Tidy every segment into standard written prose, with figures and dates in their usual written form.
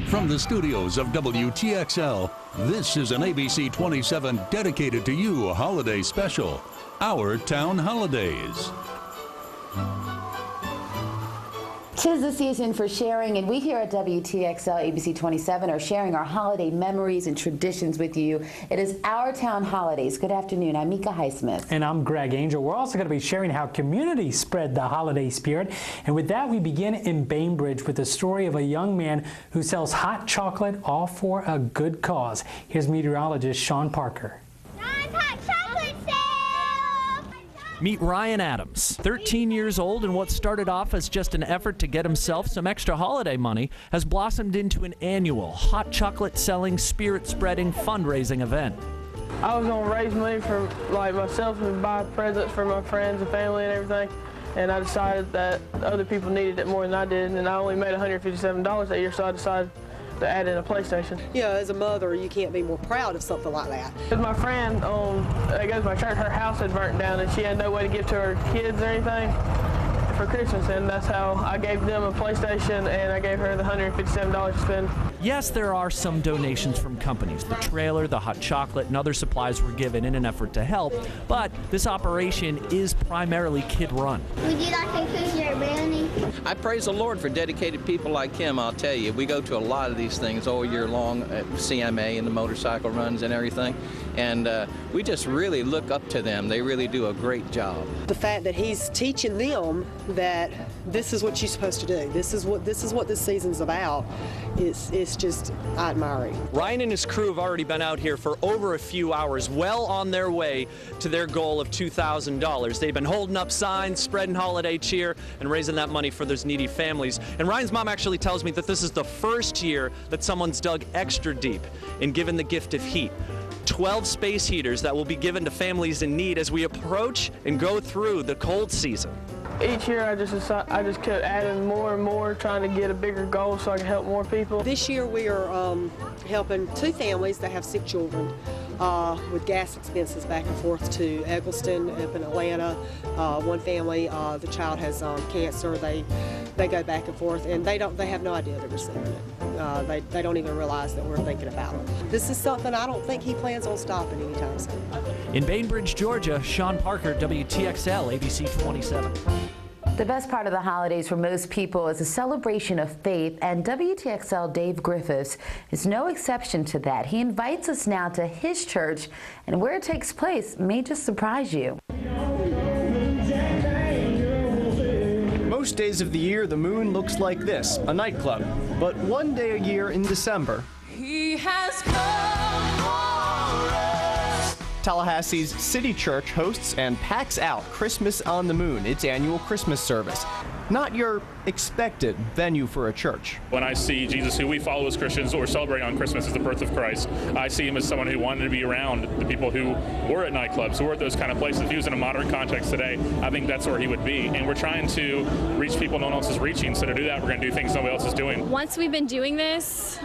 From the studios of WTXL, this is an ABC 27 dedicated to you holiday special, Our Town Holidays. 'Tis the season for sharing, and we here at WTXL ABC 27 are sharing our holiday memories and traditions with you. It is Our Town Holidays. Good afternoon. I'm Mika Highsmith. And I'm Greg Angel. We're also going to be sharing how communities spread the holiday spirit. And with that, we begin in Bainbridge with the story of a young man who sells hot chocolate, all for a good cause. Here's meteorologist Sean Parker. Meet Ryan Adams, 13 years old, and what started off as just an effort to get himself some extra holiday money has blossomed into an annual hot chocolate selling, spirit spreading fundraising event. I was going to raise money for myself and buy presents for my friends and family and everything, and I decided that other people needed it more than I did, and I only made $157 that year, so I decided to add in a PlayStation. You know, as a mother, you can't be more proud of something like that. Because my friend, that goes to my church, her house had burnt down and she had no way to give to her kids or anything for Christmas, and that's how I gave them a PlayStation and I gave her the $157 to spend. Yes, there are some donations from companies. The trailer, the hot chocolate, and other supplies were given in an effort to help, but this operation is primarily kid-run. Would you like to include your brownie? I praise the Lord for dedicated people like him, I'll tell you. We go to a lot of these things all year long, at CMA and the motorcycle runs and everything, and we just really look up to them. They really do a great job. The fact that he's teaching them that this is what you're supposed to do. This is what this season's about. It's just, I admire him. Ryan and his crew have already been out here for over a few hours, well on their way to their goal of $2,000. They've been holding up signs, spreading holiday cheer, and raising that money for those needy families. And Ryan's mom actually tells me that this is the first year that someone's dug extra deep and given the gift of heat. 12 space heaters that will be given to families in need as we approach and go through the cold season. Each year I just kept adding more and more, trying to get a bigger goal so I can help more people. This year we are helping 2 families that have sick children with gas expenses back and forth to Eggleston up in Atlanta. One family, the child has cancer. They go back and forth, and they have no idea they're receiving it. They don't even realize that we're thinking about them. This is something I don't think he plans on stopping anytime soon. In Bainbridge, Georgia, Sean Parker, WTXL ABC 27. The best part of the holidays for most people is a celebration of faith, and WTXL Dave Griffiths is no exception to that. He invites us now to his church, and where it takes place may just surprise you. Most days of the year, the moon looks like this, a nightclub. But one day a year in December, He has come for us. Tallahassee's City Church hosts and packs out Christmas on the Moon, its annual Christmas service. Not your expected venue for a church. When I see Jesus, who we follow as Christians, what we're celebrating on Christmas is the birth of Christ, I see him as someone who wanted to be around the people who were at nightclubs, who were at those kind of places. If he was in a modern context today, I think that's where he would be. And we're trying to reach people no one else is reaching, so to do that, we're going to do things nobody else is doing. Once we've been doing this,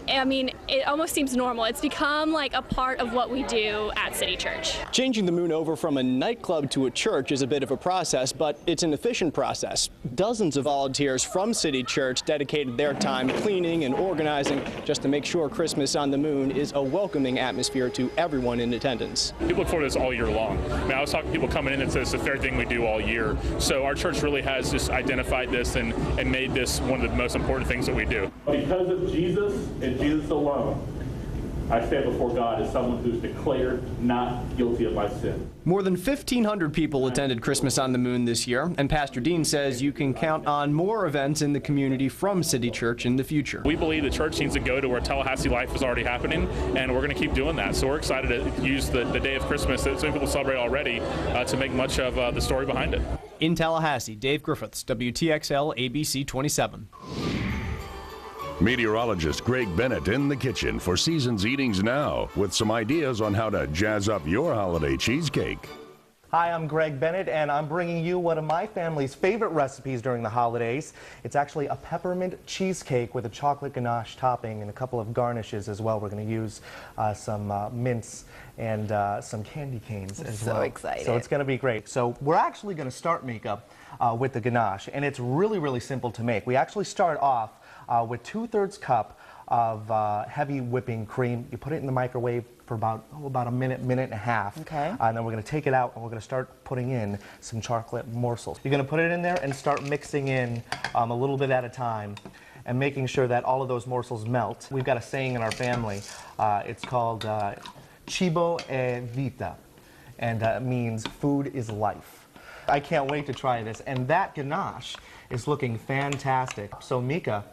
I mean, it almost seems normal. It's become like a part of what we do at City Church. Changing the moon over from a nightclub to a church is a bit of a process, but it's an efficient process. Dozens of volunteers from City Church dedicated their time cleaning and organizing just to make sure Christmas on the Moon is a welcoming atmosphere to everyone in attendance. People look forward to this all year long. I mean, I was talking to people coming in and said it's the fair thing we do all year. So our church really has just identified this and made this one of the most important things that we do. Because of Jesus and Jesus alone, I stand before God as someone who's declared not guilty of my sin. More than 1,500 people attended Christmas on the Moon this year, and Pastor Dean says you can count on more events in the community from City Church in the future. We believe the church needs to go to where Tallahassee life is already happening, and we're going to keep doing that. So we're excited to use the day of Christmas that so many people celebrate already to make much of the story behind it. In Tallahassee, Dave Griffiths, WTXL ABC 27. Meteorologist Greg Bennett in the kitchen for Season's Eatings Now with some ideas on how to jazz up your holiday cheesecake. Hi, I'm Greg Bennett, and I'm bringing you one of my family's favorite recipes during the holidays. It's actually a peppermint cheesecake with a chocolate ganache topping and a couple of garnishes as well. We're going to use some mince and some candy canes as well. So excited. So it's going to be great. So we're actually going to start makeup with the ganache, and it's really, really simple to make. We actually start off with 2/3 cup of heavy whipping cream. You put it in the microwave for about a minute, minute and a half. Okay. And then we're going to take it out and we're going to start putting in some chocolate morsels. You're going to put it in there and start mixing in a little bit at a time and making sure that all of those morsels melt. We've got a saying in our family. It's called Cibo è vita, and it means food is life. I can't wait to try this. And that ganache is looking fantastic. So Mika,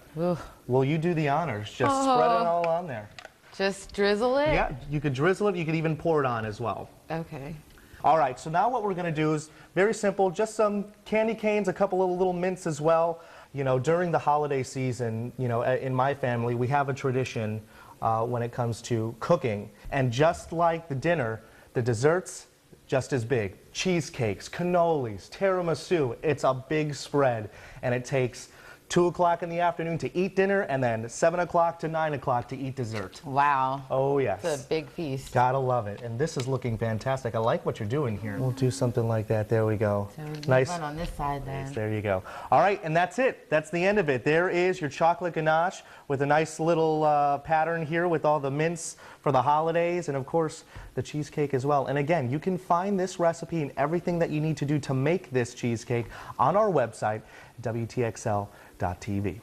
will you do the honors? Just spread it all on there. Just drizzle it? Yeah, you could drizzle it. You could even pour it on as well. Okay. All right, so now what we're going to do is very simple, just some candy canes, a couple of little mints as well. You know, during the holiday season, you know, in my family, we have a tradition when it comes to cooking. And just like the dinner, the desserts, just as big. Cheesecakes, cannolis, tiramisu, it's a big spread. And it takes 2 o'clock in the afternoon to eat dinner, and then 7 o'clock to 9 o'clock to eat dessert. Wow. Oh, yes. It's a big feast. Gotta love it. And this is looking fantastic. I like what you're doing here. We'll do something like that. There we go. So we nice. run on this side then. There you go. All right, and that's it. That's the end of it. There is your chocolate ganache with a nice little pattern here with all the mints for the holidays, and of course the cheesecake as well. And again, you can find this recipe and everything that you need to do to make this cheesecake on our website, WTXL.TV.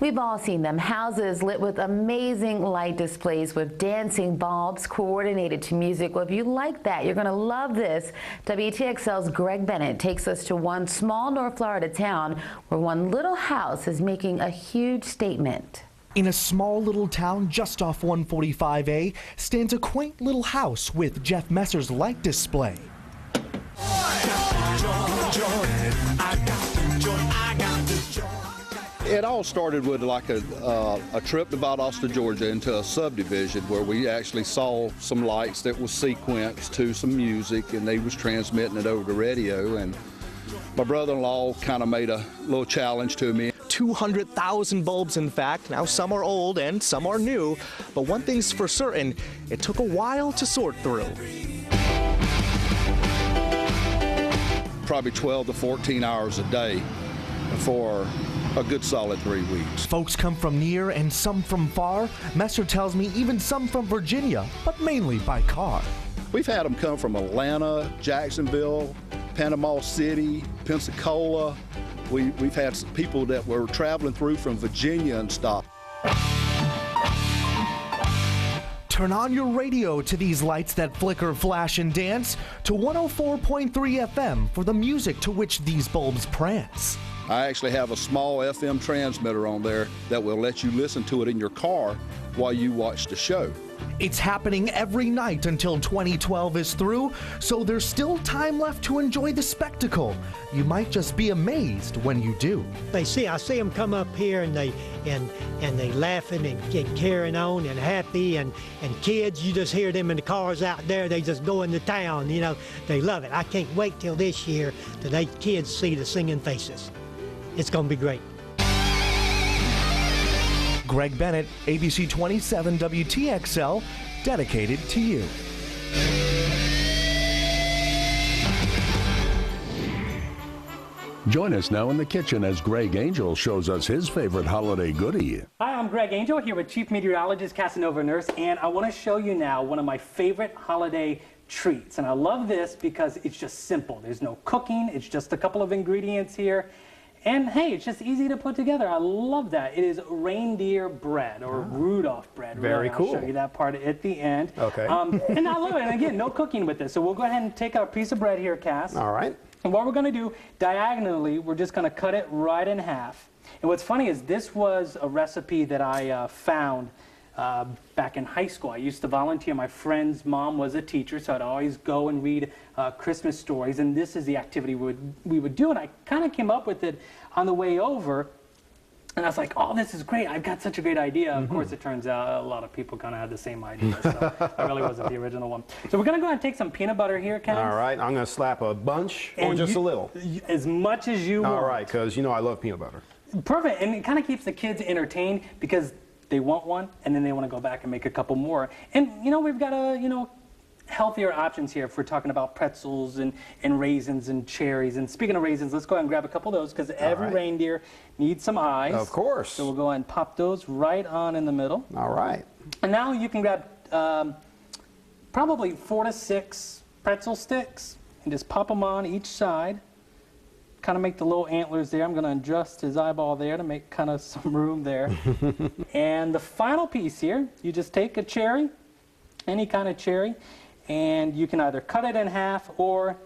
We've all seen them. Houses lit with amazing light displays with dancing bulbs coordinated to music. Well, if you like that, you're going to love this. WTXL's Greg Bennett takes us to one small North Florida town where one little house is making a huge statement. In a small little town just off 145A stands a quaint little house with Jeff Messer's light display. It all started with like a trip to Valdosta, Georgia into a subdivision where we actually saw some lights that was sequenced to some music, and they was transmitting it over the radio, and my brother-in-law kind of made a little challenge to me. 200,000 bulbs, in fact. Now some are old and some are new, but one thing's for certain, it took a while to sort through. Probably 12 to 14 hours a day for a good solid 3 weeks. Folks come from near and some from far. Messer tells me even some from Virginia, but mainly by car. We've had them come from Atlanta, Jacksonville, Panama City, Pensacola. We've had some people that were traveling through from Virginia and stopped. Turn on your radio to these lights that flicker, flash, and dance to 104.3 FM for the music to which these bulbs prance. I actually have a small FM transmitter on there that will let you listen to it in your car while you watch the show. It's happening every night until 2012 is through, so there's still time left to enjoy the spectacle. You might just be amazed when you do. I see them come up here and they laughing and carrying on and happy, and kids, you just hear them in the cars out there, they just go into town, you know, they love it. I can't wait till this year till they kids see the singing faces. It's gonna be great. Greg Bennett, ABC 27 WTXL, dedicated to you. Join us now in the kitchen as Greg Angel shows us his favorite holiday goodie. Hi, I'm Greg Angel here with Chief Meteorologist Casanova Nurse, and I want to show you now one of my favorite holiday treats. And I love this because it's just simple. There's no cooking, it's just a couple of ingredients here. And hey, it's just easy to put together. I love that. It is reindeer bread or Rudolph bread. Very cool. I'll show you that part at the end. Okay. And I love it. And again, no cooking with this. So we'll go ahead and take our piece of bread here, Cass. All right. And what we're going to do, diagonally, we're just going to cut it right in half. And what's funny is this was a recipe that I found back in high school. I used to volunteer. My friend's mom was a teacher, so I'd always go and read Christmas stories, and this is the activity we would do. And I kind of came up with it on the way over, and I was like, oh, this is great. I've got such a great idea. Of course, it turns out a lot of people kind of had the same idea, so I really wasn't the original one. So we're going to go ahead and take some peanut butter here, Ken. All right, I'm going to slap a bunch or just a little. As much as you want. All right, because you know I love peanut butter. Perfect, and it kind of keeps the kids entertained because they want one, and then they want to go back and make a couple more. And, you know, we've got a healthier options here if we're talking about pretzels and raisins and cherries. And speaking of raisins, let's go ahead and grab a couple of those because every reindeer needs some eyes. Of course. So we'll go ahead and pop those right on in the middle. All right. And now you can grab probably 4 to 6 pretzel sticks and just pop them on each side. Kind of make the little antlers there. I'm going to adjust his eyeball there to make kind of some room there. And the final piece here, you just take a cherry, any kind of cherry, and you can either cut it in half or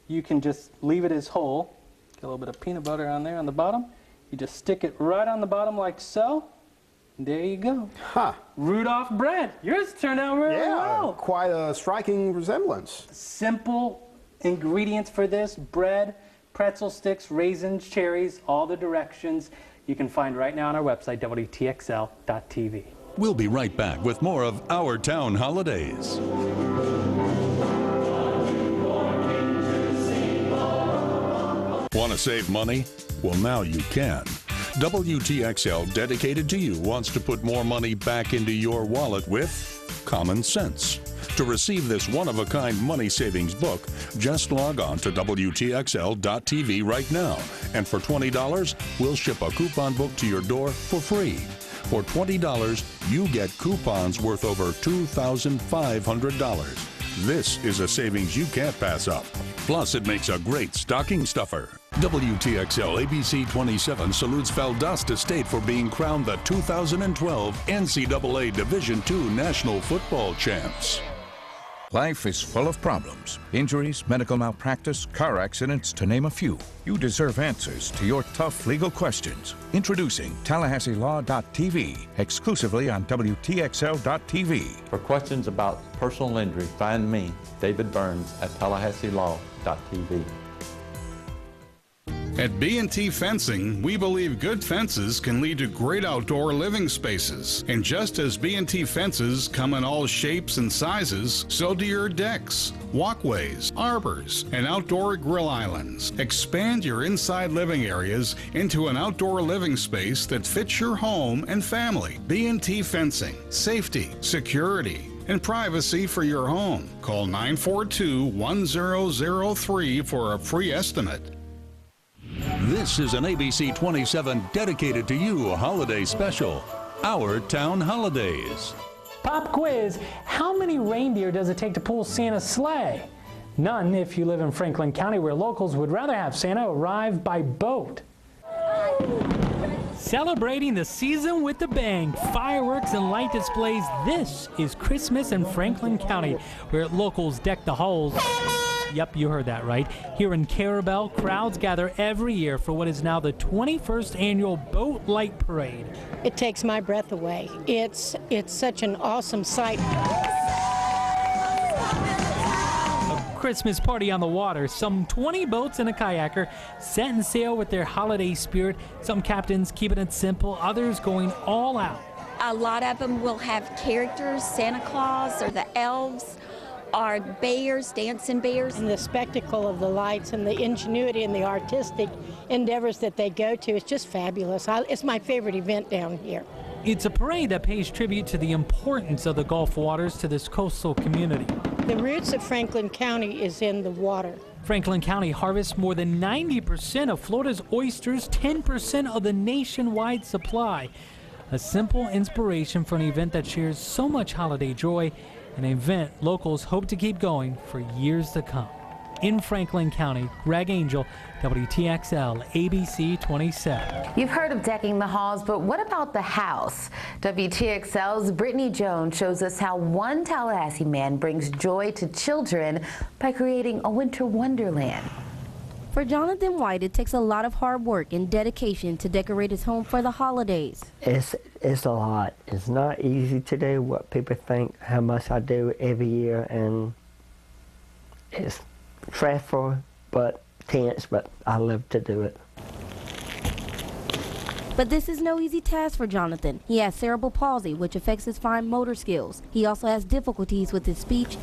you can just leave it as whole. Get a little bit of peanut butter on there on the bottom. You just stick it right on the bottom like so. There you go. Huh. Rudolph bread. Yours turned out really well. Yeah, quite a striking resemblance. Simple ingredients for this: bread, pretzel sticks, raisins, cherries, all the directions you can find right now on our website, WTXL.tv. We'll be right back with more of Our Town Holidays. Want to save money? Well, now you can. WTXL, dedicated to you, wants to put more money back into your wallet with common sense. To receive this one-of-a-kind money savings book, just log on to WTXL.tv right now. And for $20, we'll ship a coupon book to your door for free. For $20, you get coupons worth over $2,500. This is a savings you can't pass up. Plus, it makes a great stocking stuffer. WTXL ABC 27 salutes Valdosta State for being crowned the 2012 NCAA Division II National Football Champs. Life is full of problems. Injuries, medical malpractice, car accidents, to name a few. You deserve answers to your tough legal questions. Introducing TallahasseeLaw.tv, exclusively on WTXL.tv. For questions about personal injury, find me, David Burns, at TallahasseeLaw.tv. At B&T Fencing, we believe good fences can lead to great outdoor living spaces. And just as B&T fences come in all shapes and sizes, so do your decks, walkways, arbors, and outdoor grill islands. Expand your inside living areas into an outdoor living space that fits your home and family. B&T Fencing, safety, security, and privacy for your home. Call 942-1003 for a free estimate. This is an ABC 27 dedicated to you holiday special, Our Town Holidays. Pop quiz: how many reindeer does it take to pull Santa's sleigh? None if you live in Franklin County, where locals would rather have Santa arrive by boat. Celebrating the season with a bang, fireworks and light displays. This is Christmas in Franklin County, where locals deck the halls. Yep, you heard that right. Here in Carabel, crowds gather every year for what is now the 21st annual Boat Light Parade. It takes my breath away. It's such an awesome sight. A Christmas party on the water. Some 20 boats and a kayaker setting sail with their holiday spirit. Some captains keeping it simple, others going all out. A lot of them will have characters, Santa Claus or the elves, are bears, dancing bears. And the spectacle of the lights and the ingenuity and the artistic endeavors that they go to is just fabulous. It's my favorite event down here. It's a parade that pays tribute to the importance of the Gulf waters to this coastal community. The roots of Franklin County is in the water. Franklin County harvests more than 90% of Florida's oysters, 10% of the nationwide supply. A simple inspiration for an event that shares so much holiday joy, an event locals hope to keep going for years to come. In Franklin County, Greg Angel, WTXL ABC 27. You've heard of decking the halls, but what about the house? WTXL's Brittany Jones shows us how one Tallahassee man brings joy to children by creating a winter wonderland. For Jonathan White, it takes a lot of hard work and dedication to decorate his home for the holidays. It's a lot. It's not easy to do what people think how much I do every year, and it's stressful but tense, but I love to do it. But this is no easy task for Jonathan. He has cerebral palsy, which affects his fine motor skills. He also has difficulties with his speech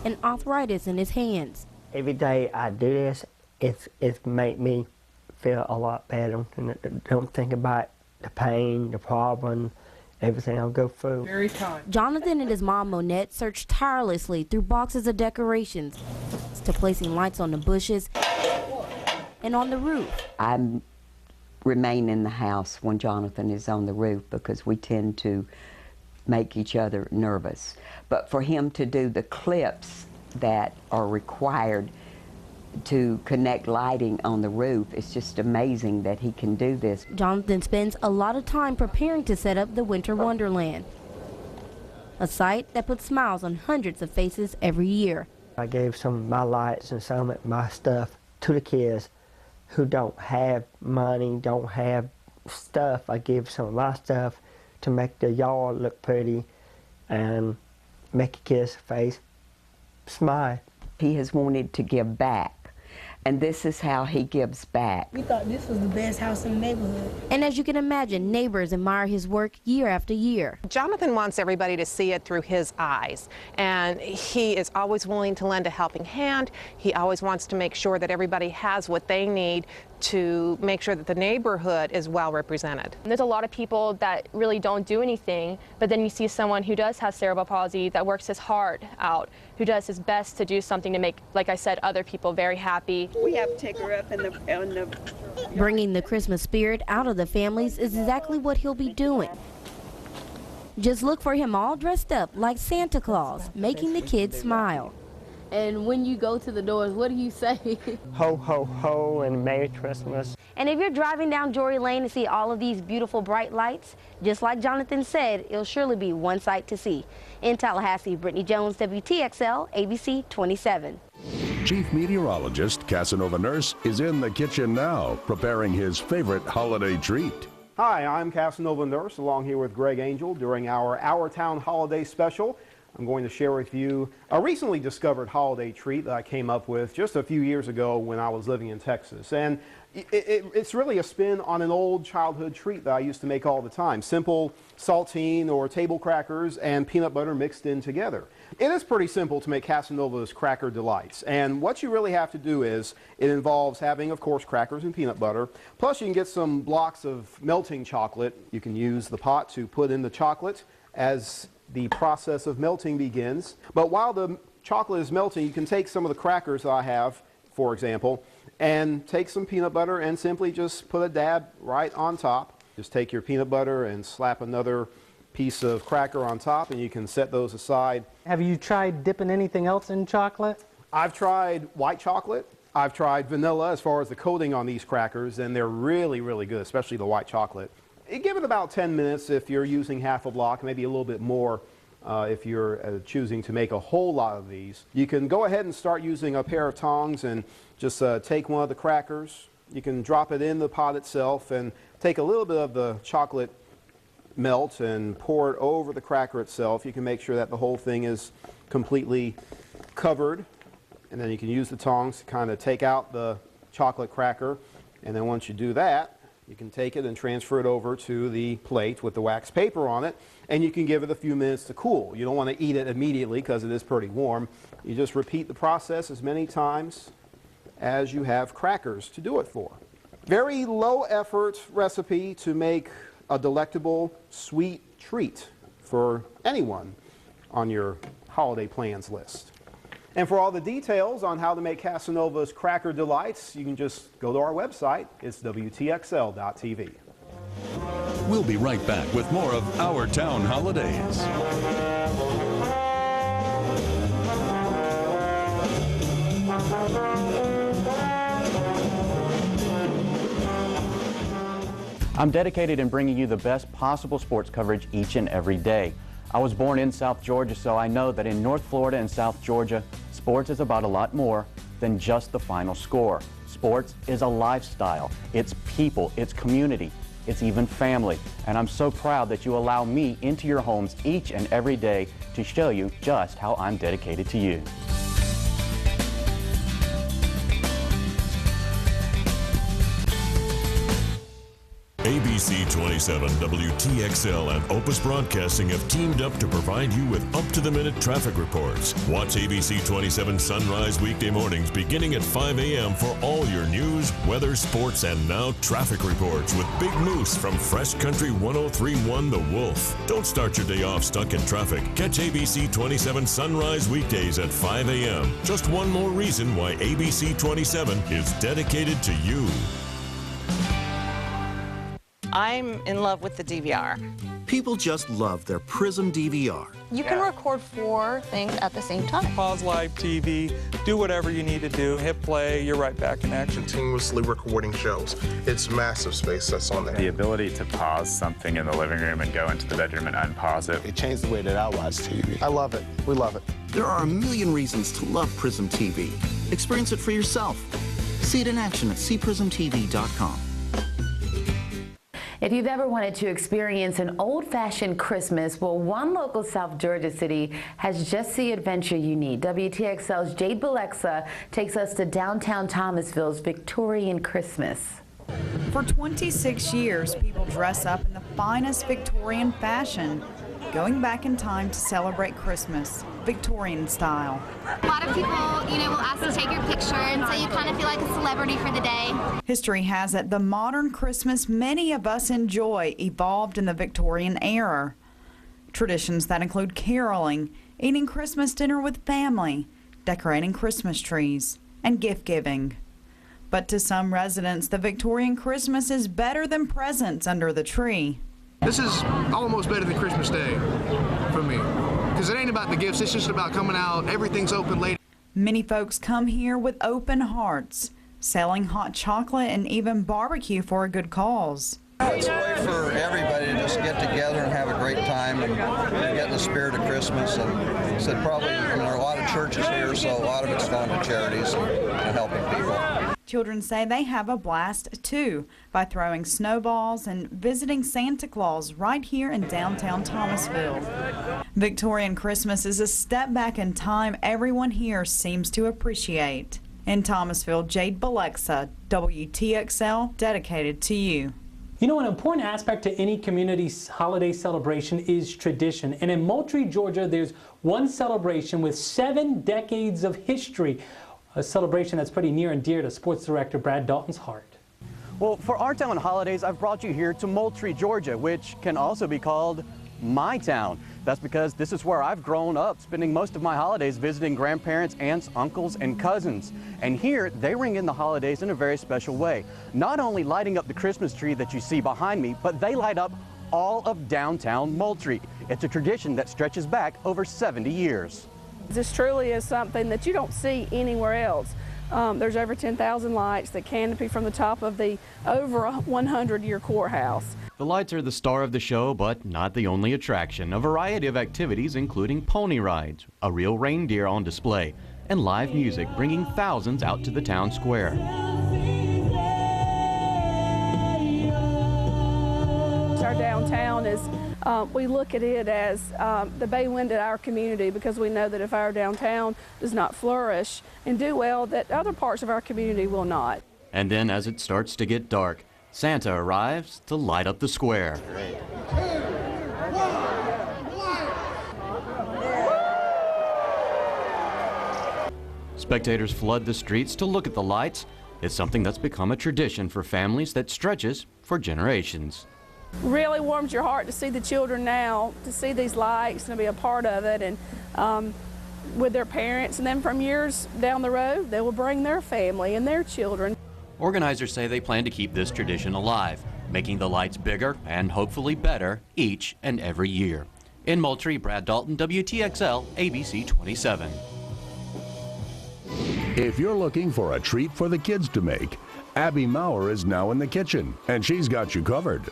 and arthritis in his hands. Every day I do this, it's made me feel a lot better, and don't think about the pain, the problem. everything I'll go through. Very kind. Jonathan and his mom, Monette, searched tirelessly through boxes of decorations to placing lights on the bushes and on the roof. I remain in the house when Jonathan is on the roof because we tend to make each other nervous. But for him to do the clips that are required to connect lighting on the roof, it's just amazing that he can do this. Jonathan spends a lot of time preparing to set up the Winter Wonderland, a site that puts smiles on hundreds of faces every year. I gave some of my lights and some of my stuff to the kids who don't have money, don't have stuff. I give some of my stuff to make the yard look pretty and make a kid's face smile. He has wanted to give back, and this is how he gives back. We thought this was the best house in the neighborhood. And as you can imagine, neighbors admire his work year after year. Jonathan wants everybody to see it through his eyes, and he is always willing to lend a helping hand. He always wants to make sure that everybody has what they need to make sure that the neighborhood is well represented. There's a lot of people that really don't do anything, but then you see someone who does have cerebral palsy that works his heart out, who does his best to do something to make, like I said, other people very happy. We have to take her up in the Bringing the Christmas spirit out of the families is exactly what he'll be doing. Just look for him all dressed up like Santa Claus, making the kids smile. And when you go to the doors, what do you say? Ho, ho, ho, and Merry Christmas. And if you're driving down Jory Lane to see all of these beautiful bright lights, just like Jonathan said, it'll surely be one sight to see. In Tallahassee, Brittany Jones, WTXL ABC 27. Chief Meteorologist Casanova Nurse is in the kitchen now, preparing his favorite holiday treat. Hi, I'm Casanova Nurse, along here with Greg Angel during our Town Holiday Special. I'm going to share with you a recently discovered holiday treat that I came up with just a few years ago when I was living in Texas. And it's really a spin on an old childhood treat that I used to make all the time. Simple saltine or table crackers and peanut butter mixed in together. It is pretty simple to make Casanova's Cracker Delights. And what you really have to do is, it involves having, of course, crackers and peanut butter. Plus you can get some blocks of melting chocolate. You can use the pot to put in the chocolate as the process of melting begins. But while the chocolate is melting, you can take some of the crackers that I have, for example, and take some peanut butter and simply just put a dab right on top. Just take your peanut butter and slap another piece of cracker on top, and you can set those aside. Have you tried dipping anything else in chocolate? I've tried white chocolate. I've tried vanilla as far as the coating on these crackers, and they're really, really good, especially the white chocolate. Give it about 10 minutes if you're using half a block, maybe a little bit more if you're choosing to make a whole lot of these. You can go ahead and start using a pair of tongs and just take one of the crackers. You can drop it in the pot itself and take a little bit of the chocolate melt and pour it over the cracker itself. You can make sure that the whole thing is completely covered, and then you can use the tongs to kind of take out the chocolate cracker. And then once you do that, you can take it and transfer it over to the plate with the wax paper on it, and you can give it a few minutes to cool. You don't want to eat it immediately because it is pretty warm. You just repeat the process as many times as you have crackers to do it for. Very low effort recipe to make a delectable sweet treat for anyone on your holiday plans list. And for all the details on how to make Casanova's Cracker Delights, you can just go to our website. It's WTXL.tv. We'll be right back with more of Our Town Holidays. I'm dedicated in bringing you the best possible sports coverage each and every day. I was born in South Georgia, so I know that in North Florida and South Georgia, sports is about a lot more than just the final score. Sports is a lifestyle. It's people, it's community, it's even family. And I'm so proud that you allow me into your homes each and every day to show you just how I'm dedicated to you. ABC 27, WTXL, and Opus Broadcasting have teamed up to provide you with up-to-the-minute traffic reports. Watch ABC 27 Sunrise weekday mornings beginning at 5 a.m. for all your news, weather, sports, and now traffic reports with Big Moose from Fresh Country 103.1 The Wolf. Don't start your day off stuck in traffic. Catch ABC 27 Sunrise weekdays at 5 a.m. Just one more reason why ABC 27 is dedicated to you. I'm in love with the DVR. People just love their Prism DVR. You can record 4 things at the same time. Pause live TV, do whatever you need to do, hit play, you're right back in action. Continuously recording shows. It's massive space that's on there. The ability to pause something in the living room and go into the bedroom and unpause it. It changed the way that I watch TV. I love it. We love it. There are a million reasons to love Prism TV. Experience it for yourself. See it in action at cprismtv.com. If you've ever wanted to experience an old-fashioned Christmas, well, one local South Georgia city has just the adventure you need. WTXL's Jade Balexa takes us to downtown Thomasville's Victorian Christmas. For 26 years, people dress up in the finest Victorian fashion, going back in time to celebrate Christmas, Victorian style. A lot of people, will ask to take your picture, and so you kind of feel like a celebrity for the day. History has it the modern Christmas many of us enjoy evolved in the Victorian era. Traditions that include caroling, eating Christmas dinner with family, decorating Christmas trees, and gift giving. But to some residents, the Victorian Christmas is better than presents under the tree. This is almost better than Christmas Day for me, because it ain't about the gifts, it's just about coming out, everything's open late. Many folks come here with open hearts, selling hot chocolate and even barbecue for a good cause. It's a way for everybody to just get together and have a great time and get in the spirit of Christmas. And so probably, there are a lot of churches here, so a lot of it's going to charities and helping people. Children say they have a blast too by throwing snowballs and visiting Santa Claus right here in downtown Thomasville. Victorian Christmas is a step back in time everyone here seems to appreciate. In Thomasville, Jade Balexa, WTXL, dedicated to you. You know, an important aspect to any community's holiday celebration is tradition. And in Moultrie, Georgia, there's one celebration with 7 decades of history. A celebration that's pretty near and dear to sports director Brad Dalton's heart. Well, for our town holidays, I've brought you here to Moultrie, Georgia, which can also be called my town. That's because this is where I've grown up, spending most of my holidays visiting grandparents, aunts, uncles, and cousins. And here, they ring in the holidays in a very special way. Not only lighting up the Christmas tree that you see behind me, but they light up all of downtown Moultrie. It's a tradition that stretches back over 70 years. This truly is something that you don't see anywhere else. There's over 10,000 lights that canopy from the top of the over 100-year courthouse. The lights are the star of the show, but not the only attraction. A variety of activities, including pony rides, a real reindeer on display, and live music bringing thousands out to the town square. Our downtown is, we look at it as the bay window to our community, because we know that if our downtown does not flourish and do well, that other parts of our community will not. And then as it starts to get dark, Santa arrives to light up the square. Spectators flood the streets to look at the lights. It's something that's become a tradition for families that stretches for generations. Really warms your heart to see the children now, to see these lights and to be a part of it, and with their parents, and then from years down the road, they will bring their family and their children. Organizers say they plan to keep this tradition alive, making the lights bigger and hopefully better each and every year. In Moultrie, Brad Dalton, WTXL ABC 27. If you're looking for a treat for the kids to make, Abby Maurer is now in the kitchen, and she's got you covered.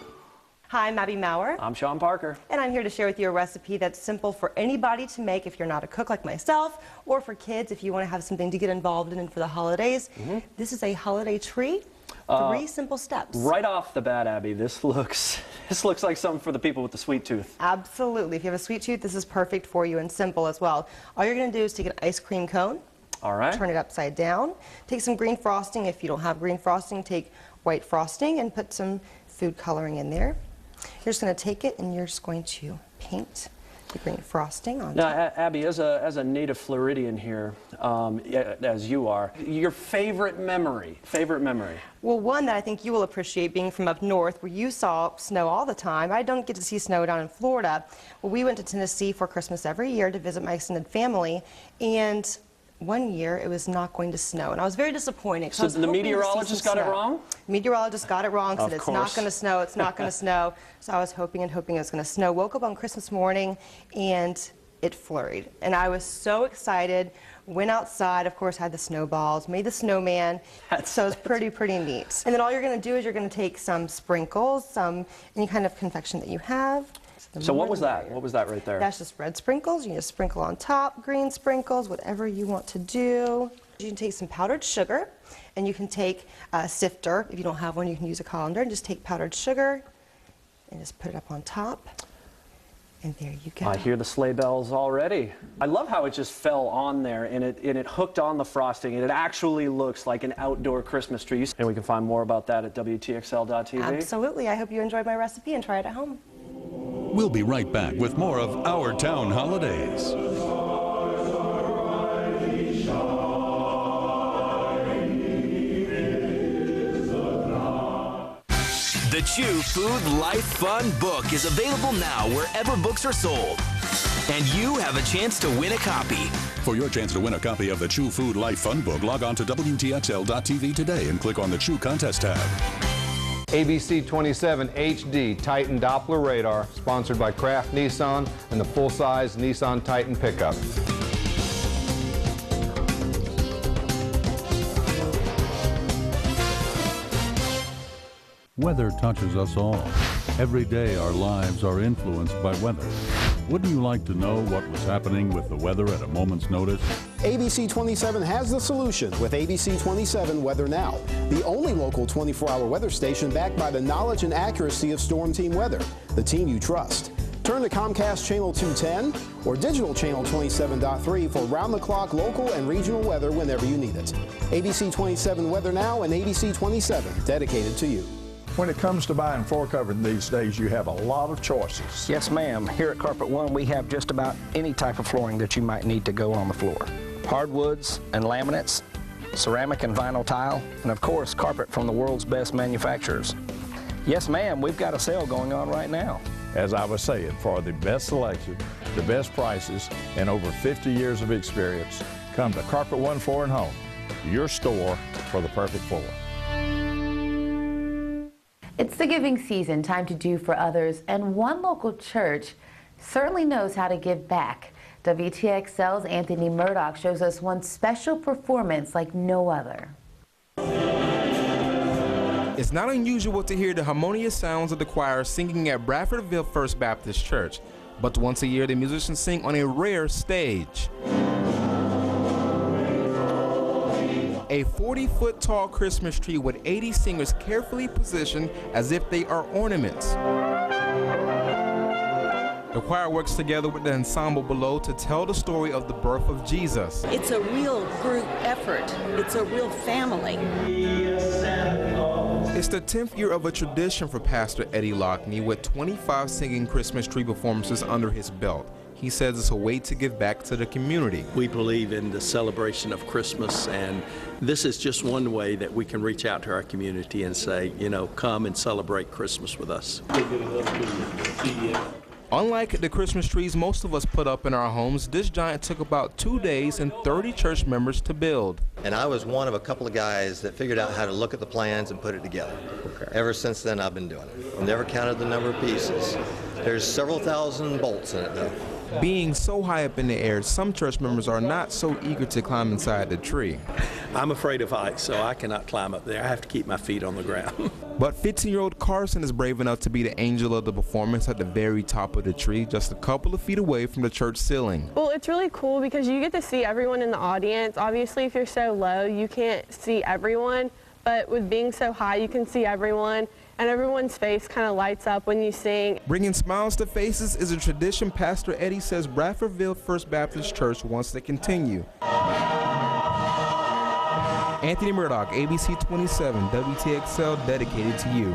Hi, I'm Abby Maurer. I'm Sean Parker. And I'm here to share with you a recipe that's simple for anybody to make if you're not a cook like myself, or for kids if you want to have something to get involved in for the holidays. This is a holiday treat. 3 simple steps. Right off the bat, Abby, this looks like something for the people with the sweet tooth. Absolutely. If you have a sweet tooth, this is perfect for you, and simple as well. All you're going to do is take an ice cream cone. All right. Turn it upside down. Take some green frosting. If you don't have green frosting, take white frosting and put some food coloring in there. You're just going to take it and you're just going to paint the green frosting on top. Now, Abby, as a native Floridian here, as you are, your favorite memory? Well, one that I think you will appreciate, being from up north where you saw snow all the time. I don't get to see snow down in Florida. Well, we went to Tennessee for Christmas every year to visit my extended family, and one year it was not going to snow, and I was very disappointed. So the meteorologist got it wrong? The meteorologist got it wrong, said it's not going to snow, it's not going to snow. So I was hoping and hoping it was going to snow. Woke up on Christmas morning and it flurried, and I was so excited. Went outside, of course, had the snowballs, made the snowman. So it's pretty neat. And then all you're going to do is you're going to take some sprinkles, any kind of confection that you have. So what was that? What was that right there? That's just red sprinkles. You just sprinkle on top, green sprinkles, whatever you want to do. You can take some powdered sugar, and you can take a sifter. If you don't have one, you can use a colander, and just take powdered sugar and just put it up on top. And there you go. I hear the sleigh bells already. I love how it just fell on there and it hooked on the frosting, and it actually looks like an outdoor Christmas tree. And we can find more about that at WTXL.tv. Absolutely. I hope you enjoyed my recipe and try it at home. We'll be right back with more of Our Town Holidays. The Chew Food Life Fun book is available now wherever books are sold. And you have a chance to win a copy. For your chance to win a copy of the Chew Food Life Fun book, log on to WTXL.tv today and click on the Chew Contest tab. ABC 27 HD Titan Doppler radar, sponsored by Kraft Nissan and the full-size Nissan Titan pickup. Weather touches us all. Every day our lives are influenced by weather. Wouldn't you like to know what was happening with the weather at a moment's notice? ABC 27 has the solution with ABC 27 Weather Now, the only local 24-hour weather station backed by the knowledge and accuracy of Storm Team Weather, the team you trust. Turn to Comcast Channel 210 or Digital Channel 27.3 for round-the-clock local and regional weather whenever you need it. ABC 27 Weather Now and ABC 27 dedicated to you. When it comes to buying floor covering these days, you have a lot of choices. Yes, ma'am. Here at Carpet One, we have just about any type of flooring that you might need to go on the floor. Hardwoods and laminates, ceramic and vinyl tile, and of course, carpet from the world's best manufacturers. Yes, ma'am, we've got a sale going on right now. As I was saying, for the best selection, the best prices, and over 50 years of experience, come to Carpet One Floor and Home, your store for the perfect floor. It's the giving season, time to do for others, and one local church certainly knows how to give back. WTXL's Anthony Murdoch shows us one special performance like no other. It's not unusual to hear the harmonious sounds of the choir singing at Bradfordville First Baptist Church, but once a year the musicians sing on a rare stage. A 40-foot tall Christmas tree with 80 singers carefully positioned as if they are ornaments. The choir works together with the ensemble below to tell the story of the birth of Jesus. It's a real group effort. It's a real family. It's the 10th year of a tradition for Pastor Eddie Lockney, with 25 singing Christmas tree performances under his belt. He says it's a way to give back to the community. We believe in the celebration of Christmas, and this is just one way that we can reach out to our community and say, you know, come and celebrate Christmas with us. Unlike the Christmas trees most of us put up in our homes, this giant took about 2 days and 30 church members to build. And I was one of a couple of guys that figured out how to look at the plans and put it together. Ever since then, I've been doing it. I've never counted the number of pieces. There's several thousand bolts in it, though. Being so high up in the air, some church members are not so eager to climb inside the tree. I'm afraid of heights, so I cannot climb up there. I have to keep my feet on the ground. But 15-year-old Carson is brave enough to be the angel of the performance at the very top of the tree, just a couple of feet away from the church ceiling. Well, it's really cool because you get to see everyone in the audience. Obviously, if you're so low, you can't see everyone, but with being so high, you can see everyone. And everyone's face kind of lights up when you sing. Bringing smiles to faces is a tradition Pastor Eddie says Bradfordville First Baptist Church wants to continue. Anthony Murdoch, ABC 27, WTXL, dedicated to you.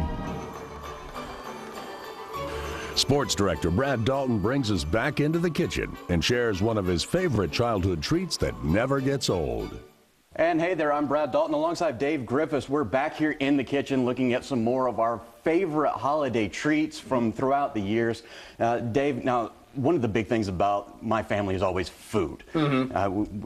Sports director Brad Dalton brings us back into the kitchen and shares one of his favorite childhood treats that never gets old. And hey there, I'm Brad Dalton alongside Dave Griffiths. We're back here in the kitchen looking at some more of our favorite holiday treats from throughout the years. Dave, now one of the big things about my family is always food.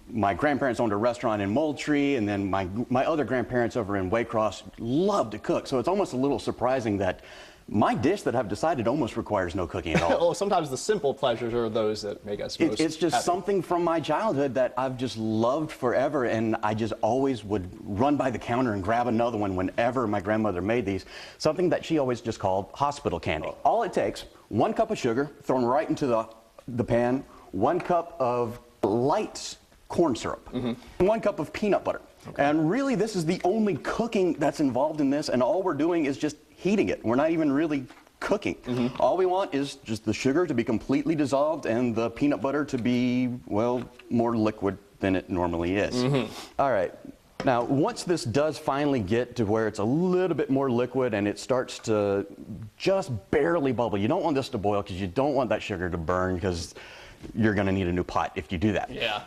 My grandparents owned a restaurant in Moultrie, and then my other grandparents over in Waycross loved to cook. So it's almost a little surprising that my dish that I've decided almost requires no cooking at all. Well, sometimes the simple pleasures are those that make us most It's just happy. something from my childhood that I've just loved forever, and I just always would run by the counter and grab another one whenever my grandmother made these. Something that she always just called hospital candy. All it takes, 1 cup of sugar thrown right into the pan, 1 cup of light corn syrup, and 1 cup of peanut butter. And really, this is the only cooking that's involved in this, and all we're doing is just heating it. We're not even really cooking. All we want is just the sugar to be completely dissolved and the peanut butter to be, well, more liquid than it normally is. All right. Now, once this does finally get to where it's a little bit more liquid and it starts to just barely bubble, you don't want this to boil because you don't want that sugar to burn, because you're going to need a new pot if you do that. Yeah.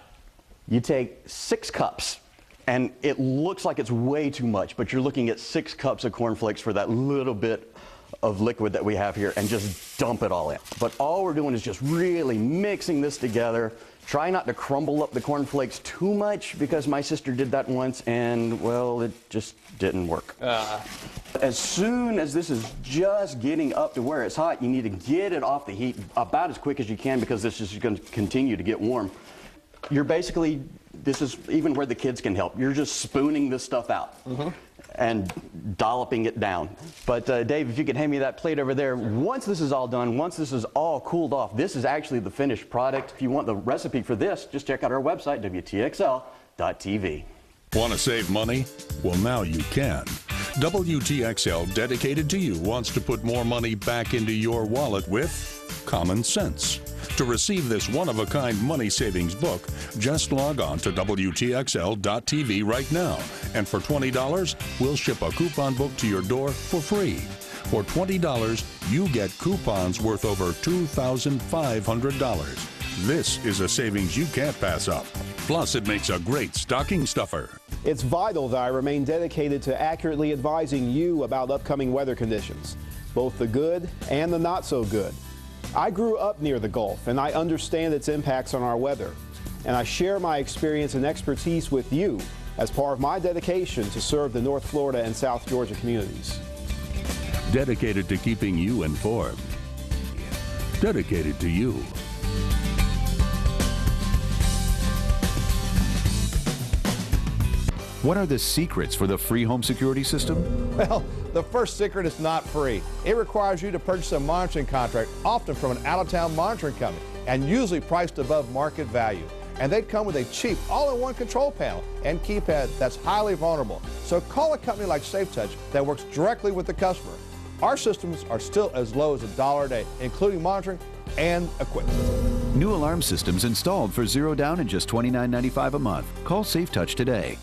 You take 6 cups. And it looks like it's way too much, but you're looking at 6 cups of cornflakes for that little bit of liquid that we have here, and just dump it all in. But all we're doing is just really mixing this together. Try not to crumble up the cornflakes too much, because my sister did that once and, well, it just didn't work. As soon as this is just getting up to where it's hot, you need to get it off the heat about as quick as you can, because this is going to continue to get warm. You're basically, this is even where the kids can help. You're just spooning this stuff out and dolloping it down. But Dave, if you could hand me that plate over there. Once this is all done, once this is all cooled off, this is actually the finished product. If you want the recipe for this, just check out our website, WTXL.tv. Want to save money? Well, now you can. WTXL, dedicated to you, wants to put more money back into your wallet with Common Sense. To receive this one-of-a-kind money savings book, just log on to WTXL.tv right now. And for $20, we'll ship a coupon book to your door for free. For $20, you get coupons worth over $2,500. This is a savings you can't pass up. Plus, it makes a great stocking stuffer. It's vital that I remain dedicated to accurately advising you about upcoming weather conditions, both the good and the not so good. I grew up near the Gulf, and I understand its impacts on our weather. And I share my experience and expertise with you as part of my dedication to serve the North Florida and South Georgia communities. Dedicated to keeping you informed. Dedicated to you. What are the secrets for the free home security system? Well, the first secret is not free. It requires you to purchase a monitoring contract, often from an out-of-town monitoring company, and usually priced above market value. And they come with a cheap all-in-one control panel and keypad that's highly vulnerable. So call a company like SafeTouch that works directly with the customer. Our systems are still as low as $1 a day, including monitoring and equipment. New alarm systems installed for $0 down and just $29.95 a month. Call SafeTouch today.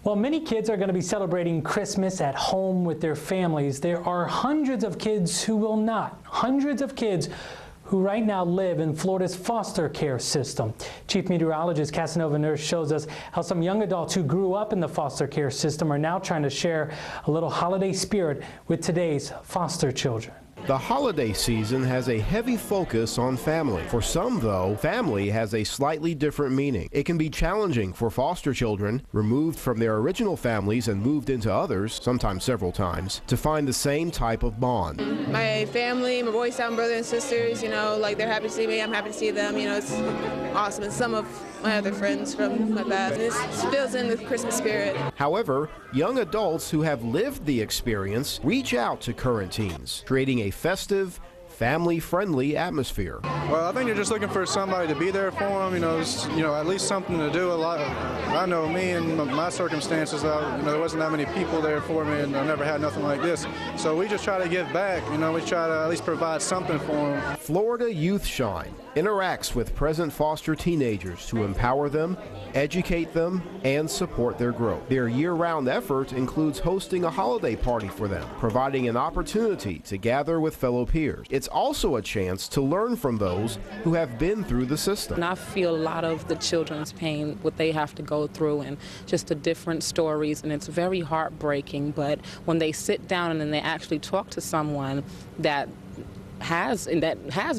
Well, many kids are going to be celebrating Christmas at home with their families. There are hundreds of kids who will not. Hundreds of kids who right now live in Florida's foster care system. Chief Meteorologist Casanova Nurse shows us how some young adults who grew up in the foster care system are now trying to share a little holiday spirit with today's foster children. The holiday season has a heavy focus on family. For some, though, family has a slightly different meaning. It can be challenging for foster children, removed from their original families and moved into others, sometimes several times, to find the same type of bond. My family, my boys, brothers and sisters, like they're happy to see me, I'm happy to see them, it's awesome. And some of my other friends from my past. This fills in the Christmas spirit. However, young adults who have lived the experience reach out to current teens, creating a festive, family-friendly atmosphere. Well, I think you're just looking for somebody to be there for them, at least something to do. I know me and my circumstances, there wasn't that many people there for me, and I never had nothing like this. So we just try to give back, we try to at least provide something for them. Florida Youth Shine interacts with present foster teenagers to empower them, educate them, and support their growth. Their year-round effort includes hosting a holiday party for them, providing an opportunity to gather with fellow peers. It's also a chance to learn from those who have been through the system. And I feel a lot of the children's pain, what they have to go through, and just the different stories, and it's very heartbreaking. But when they sit down and then they actually talk to someone that has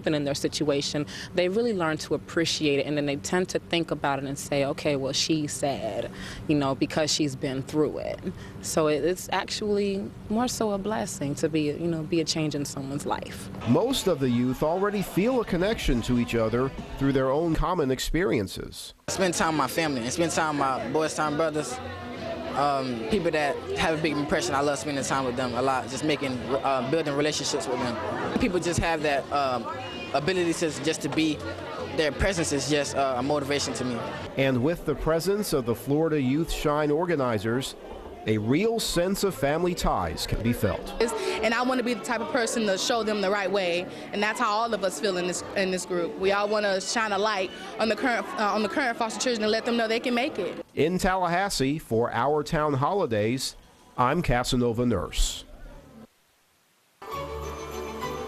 been in their situation, they really learn to appreciate it, and then they tend to think about it and say, okay, well, she's sad, you know, because she's been through it. So it's actually more so a blessing to be a change in someone's life. Most of the youth already feel a connection to each other through their own common experiences. Spend time with my family and spend time with my boys, time brothers. People that have a big impression, I love spending time with them a lot, just building relationships with them. People just have that ability to be, their presence is just a motivation to me. And with the presence of the Florida Youth Shine organizers, a real sense of family ties can be felt. And I want to be the type of person to show them the right way, and that's how all of us feel in this group. We all want to shine a light on the current foster children and let them know they can make it. In Tallahassee for Our Town Holidays, I'm Casanova Nurse.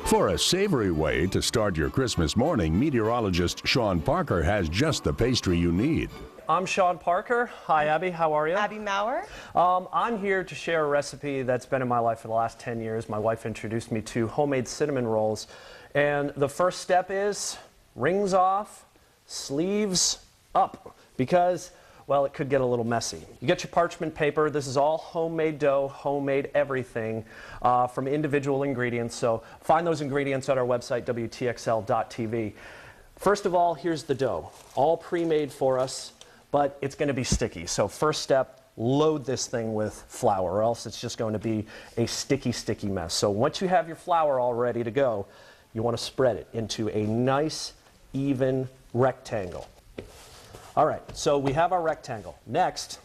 For a savory way to start your Christmas morning, meteorologist Sean Parker has just the pastry you need. I'm Sean Parker. Hi, Abby. How are you? Abby Maurer. I'm here to share a recipe that's been in my life for the last 10 years. My wife introduced me to homemade cinnamon rolls. And the first step is rings off, sleeves up, because, well, it could get a little messy. You get your parchment paper. This is all homemade dough, homemade everything from individual ingredients. So find those ingredients at our website, WTXL.tv. First of all, here's the dough, all pre-made for us, but it's going to be sticky. So first step, load this thing with flour, or else it's just going to be a sticky, sticky mess. So once you have your flour all ready to go, you want to spread it into a nice, even rectangle. All right, so we have our rectangle. Next,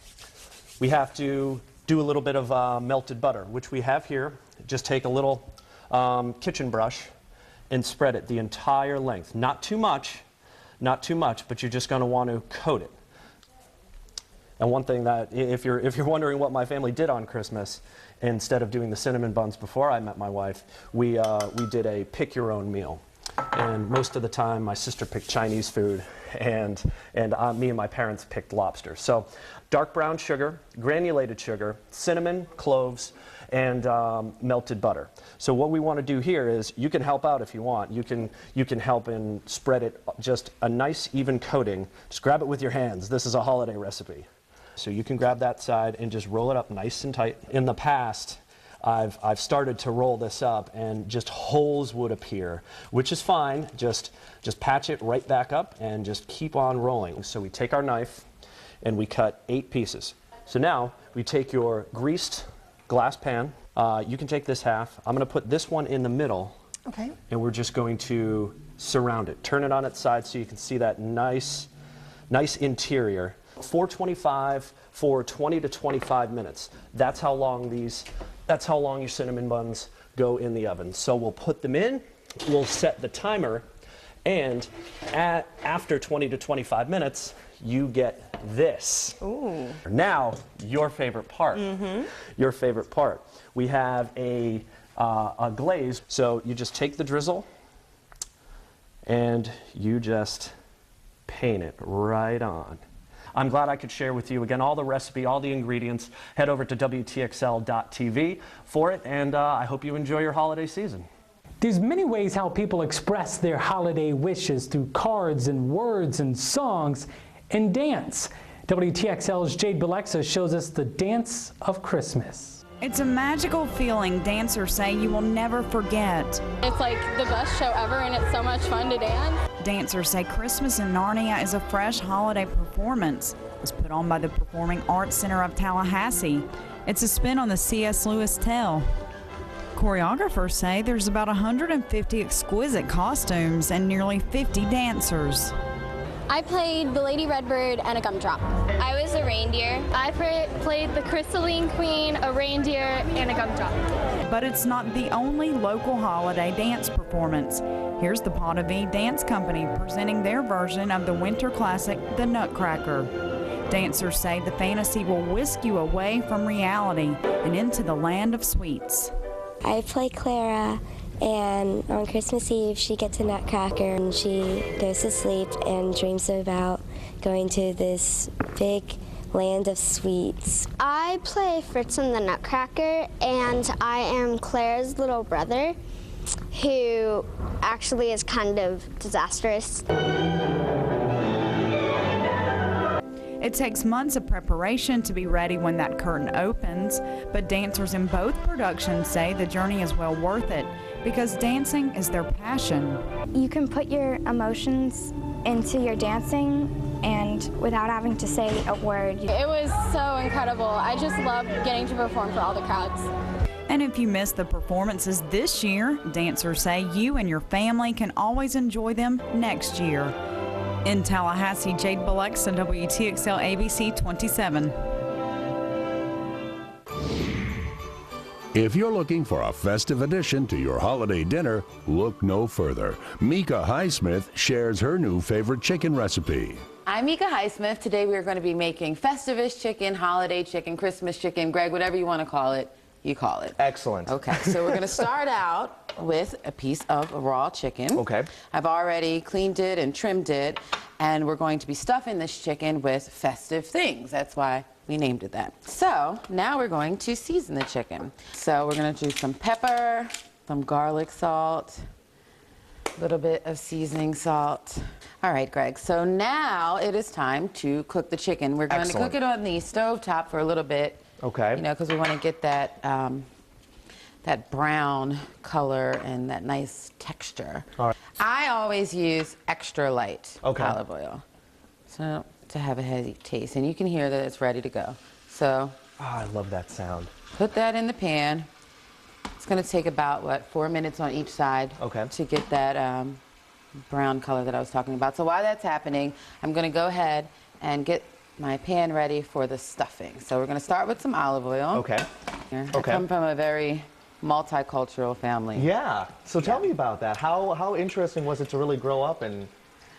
we have to do a little bit of melted butter, which we have here. Just take a little kitchen brush and spread it the entire length. Not too much, but you're just going to want to coat it. And one thing that, if you're wondering what my family did on Christmas, instead of doing the cinnamon buns before I met my wife, we did a pick your own meal. And most of the time, my sister picked Chinese food, and me and my parents picked lobster. So dark brown sugar, granulated sugar, cinnamon, cloves, and melted butter. So what we want to do here is, you can help out if you want. You can help and spread it just a nice even coating. Just grab it with your hands. This is a holiday recipe. So you can grab that side and just roll it up nice and tight. In the past, I've started to roll this up and just holes would appear, which is fine. Just patch it right back up and just keep on rolling. So we take our knife and we cut 8 pieces. So now we take your greased glass pan. You can take this half. I'm going to put this one in the middle. Okay. And we're just going to surround it. Turn it on its side so you can see that nice interior. 425 for 20 to 25 minutes. That's how long your cinnamon buns go in the oven. So we'll put them in, we'll set the timer, and after 20 to 25 minutes, you get this. Ooh. Now, your favorite part. Mm-hmm. Your favorite part. We have a glaze. So you just take the drizzle and you just paint it right on. I'm glad I could share with you, again, all the recipe, all the ingredients. Head over to WTXL.tv for it, and I hope you enjoy your holiday season. There's many ways how people express their holiday wishes, through cards and words and songs and dance. WTXL's Jade Balexa shows us the dance of Christmas. It's a magical feeling dancers say you will never forget. It's like the best show ever, and it's so much fun to dance. Dancers say Christmas in Narnia is a fresh holiday performance. It was put on by the Performing Arts Center of Tallahassee. It's a spin on the C.S. Lewis tale. Choreographers say there's about 150 exquisite costumes and nearly 50 dancers. I played the Lady Redbird and a gumdrop. I was a reindeer. I played the Crystalline Queen, a reindeer, and a gumdrop. But it's not the only local holiday dance performance. Here's the Pot of V Dance Company presenting their version of the winter classic, The Nutcracker. Dancers say the fantasy will whisk you away from reality and into the land of sweets. I play Clara, And on Christmas Eve, she gets a nutcracker and she goes to sleep and dreams about going to this big land of sweets. I play Fritz and the Nutcracker, and I am Claire's little brother, who actually is kind of disastrous. It takes months of preparation to be ready when that curtain opens, but dancers in both productions say the journey is well worth it because dancing is their passion. You can put your emotions into your dancing and without having to say a word. It was so incredible. I just loved getting to perform for all the crowds. And if you miss the performances this year, dancers say you and your family can always enjoy them next year. In Tallahassee, Jade Balexa, WTXL ABC 27. If you're looking for a festive addition to your holiday dinner, look no further. Mika Highsmith shares her new favorite chicken recipe. I'm Mika Highsmith. Today we are going to be making Festivus chicken, holiday chicken, Christmas chicken, Greg, whatever you want to call it, you call it. Excellent. Okay, so we're going to start out with a piece of raw chicken. Okay. I've already cleaned it and trimmed it, and we're going to be stuffing this chicken with festive things. That's why we named it that. So now we're going to season the chicken. So we're going to do some pepper, some garlic salt, a little bit of seasoning salt. All right, Greg, so now it is time to cook the chicken. We're going to cook it on the stove top for a little bit. Okay. You know, because we want to get that that brown color and that nice texture. All right. I always use extra light olive oil, so to have a heavy taste, and you can hear that it's ready to go. So I love that sound. Put that in the pan. It's going to take about, what, 4 minutes on each side to get that brown color that I was talking about. So while that's happening, I'm going to go ahead and get my pan ready for the stuffing. So we're going to start with some olive oil. Okay. I come from a very multicultural family. Yeah. So tell me about that. How interesting was it to really grow up and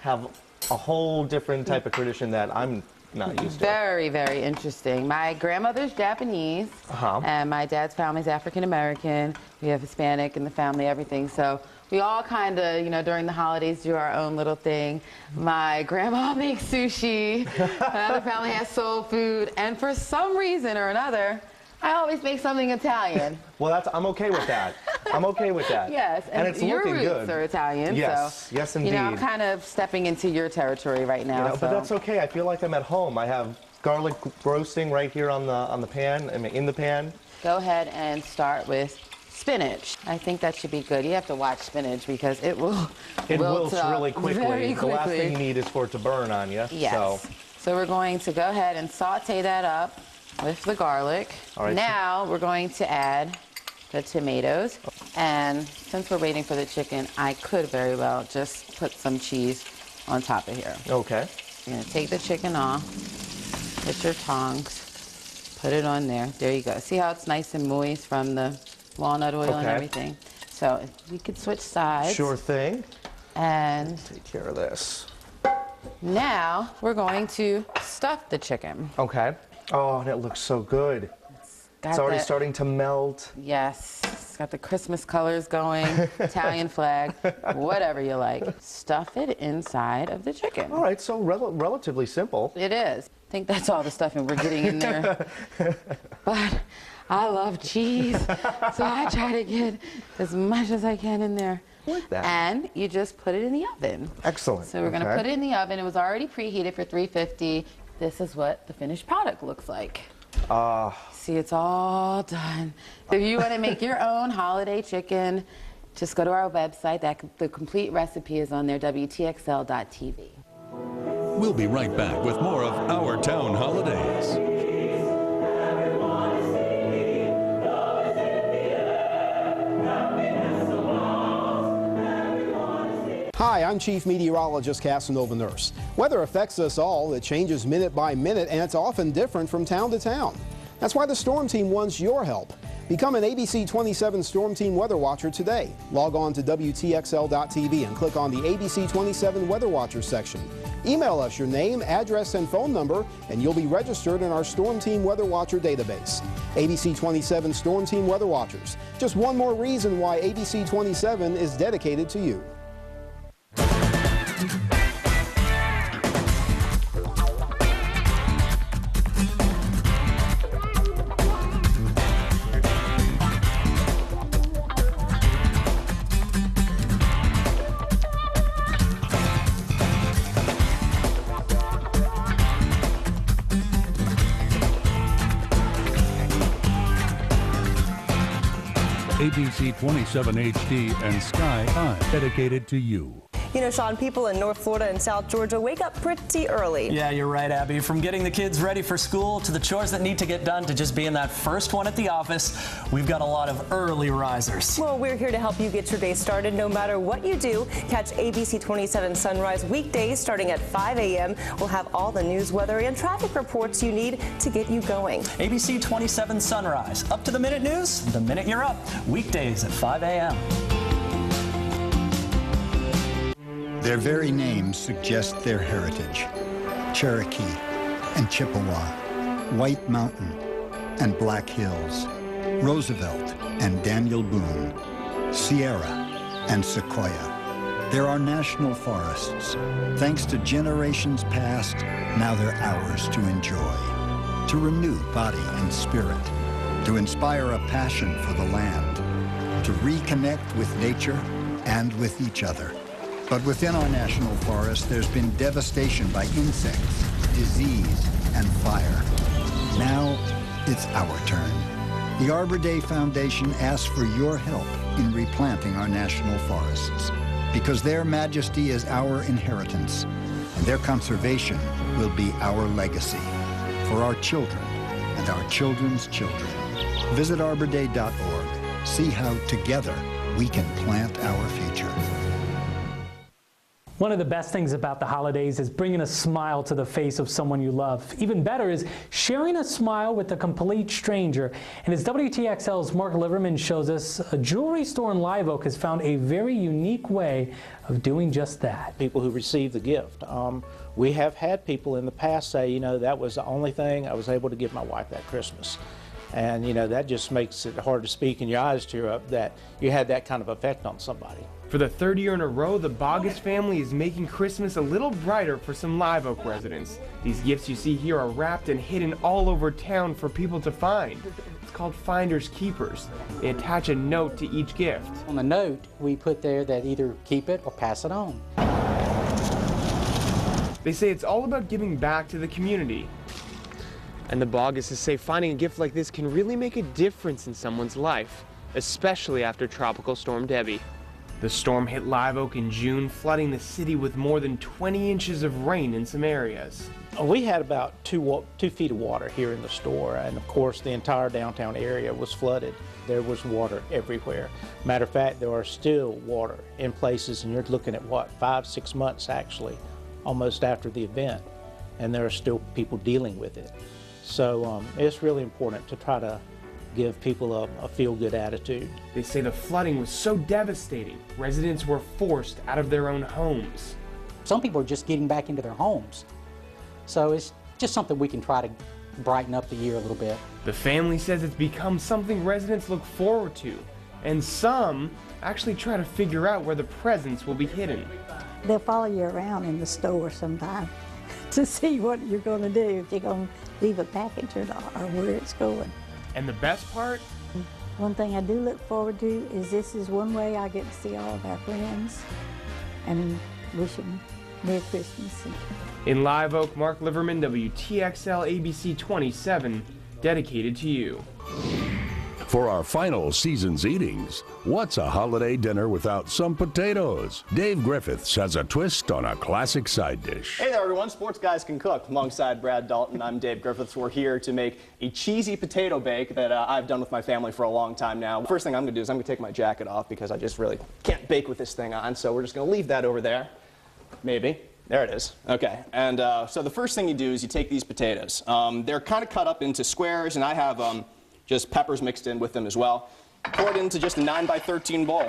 have a whole different type of tradition that I'm not used to? Very, very interesting. My grandmother's Japanese, and my dad's family's African American. We have Hispanic in the family, everything. So we all kind of, you know, during the holidays do our own little thing. My grandma makes sushi. My other family has soul food. And for some reason or another, I always make something Italian. Well, I'm okay with that. I'm okay with that. Yes, and it's your looking roots good. are Italian. Yes, so, yes, indeed. You know, I'm kind of stepping into your territory right now. You know, but that's okay. I feel like I'm at home. I have garlic roasting right here on the pan. I mean, in the pan. Go ahead and start with spinach. I think that should be good. You have to watch spinach because it will wilts really quickly. Very quickly. The last thing you need is for it to burn on you. Yes. So we're going to go ahead and saute that up with the garlic. All right. Now we're going to add the tomatoes. And since we're waiting for the chicken, I could very well just put some cheese on top of here. Okay. You're going to take the chicken off, with your tongs, put it on there. There you go. See how it's nice and moist from the walnut oil and everything? So we could switch sides. Sure thing. And take care of this. Now we're going to stuff the chicken. Okay. Oh, and it looks so good. It's already starting to melt. Yes. It's got the Christmas colors going, Italian flag, whatever you like. Stuff it inside of the chicken. All right, so relatively simple. It is. I think that's all the stuffing we're getting in there. But I love cheese, so I try to get as much as I can in there. Like that. And you just put it in the oven. Excellent. So we're going to put it in the oven. It was already preheated for 350. This is what the finished product looks like. See, it's all done. If you want to make your own holiday chicken, just go to our website. The complete recipe is on there, WTXL.TV. We'll be right back with more of Our Town Holidays. Hi, I'm Chief Meteorologist Casanova Nurse. Weather affects us all. It changes minute by minute, and it's often different from town to town. That's why the Storm Team wants your help. Become an ABC 27 Storm Team Weather Watcher today. Log on to WTXL.TV and click on the ABC 27 Weather Watcher section. Email us your name, address, and phone number, and you'll be registered in our Storm Team Weather Watcher database. ABC 27 Storm Team Weather Watchers. Just one more reason why ABC 27 is dedicated to you. ABC 27 HD and Sky Eye, dedicated to you. You know, Sean, people in North Florida and South Georgia wake up pretty early. Yeah, you're right, Abby. From getting the kids ready for school to the chores that need to get done to just being that first one at the office, we've got a lot of early risers. Well, we're here to help you get your day started no matter what you do. Catch ABC 27 Sunrise weekdays starting at 5 a.m. We'll have all the news, weather, and traffic reports you need to get you going. ABC 27 Sunrise. Up to the minute news, the minute you're up. Weekdays at 5 a.m. Their very names suggest their heritage. Cherokee and Chippewa, White Mountain and Black Hills, Roosevelt and Daniel Boone, Sierra and Sequoia. They're our national forests. Thanks to generations past, now they're ours to enjoy, to renew body and spirit, to inspire a passion for the land, to reconnect with nature and with each other. But within our national forest, there's been devastation by insects, disease, and fire. Now, it's our turn. The Arbor Day Foundation asks for your help in replanting our national forests, because their majesty is our inheritance, and their conservation will be our legacy for our children and our children's children. Visit arborday.org. See how together we can plant our future. One of the best things about the holidays is bringing a smile to the face of someone you love. Even better is sharing a smile with a complete stranger. And as WTXL's Mark Liverman shows us, a jewelry store in Live Oak has found a very unique way of doing just that. People who receive the gift. We have had people in the past say, you know, that was the only thing I was able to give my wife that Christmas. And, you know, that just makes it hard to speak and your eyes tear up that you had that kind of effect on somebody. For the third year in a row, the Bogus family is making Christmas a little brighter for some Live Oak residents. These gifts you see here are wrapped and hidden all over town for people to find. It's called Finders Keepers. They attach a note to each gift. On the note, we put there that either keep it or pass it on. They say it's all about giving back to the community. And the Bogguses say finding a gift like this can really make a difference in someone's life, especially after Tropical Storm Debbie. The storm hit Live Oak in June, flooding the city with more than 20 inches of rain in some areas. We had about 2 feet of water here in the store, and of course the entire downtown area was flooded. There was water everywhere. Matter of fact, there are still water in places, and you're looking at what, 5-6 months actually, almost after the event, and there are still people dealing with it. So it's really important to try to give people a feel-good attitude. They say the flooding was so devastating, residents were forced out of their own homes. Some people are just getting back into their homes. So it's just something we can try to brighten up the year a little bit. The family says it's become something residents look forward to, and some actually try to figure out where the presents will be hidden. They'll follow you around in the store sometime to see what you're going to do, if you're going to leave a package or where it's going. And the best part? One thing I do look forward to is this is one way I get to see all of our friends and wish them Merry Christmas. In Live Oak, Mark Liverman, WTXL ABC 27, dedicated to you. For our final season's eatings, what's a holiday dinner without some potatoes? Dave Griffiths has a twist on a classic side dish. Hey there everyone, Sports Guys Can Cook. Alongside Brad Dalton, I'm Dave Griffiths. We're here to make a cheesy potato bake that I've done with my family for a long time now. First thing I'm going to do is I'm going to take my jacket off because I just really can't bake with this thing on, so we're just going to leave that over there. Maybe. There it is. Okay, and so the first thing you do is you take these potatoes. They're kind of cut up into squares, and I have just peppers mixed in with them as well. Pour it into just a 9 by 13 bowl.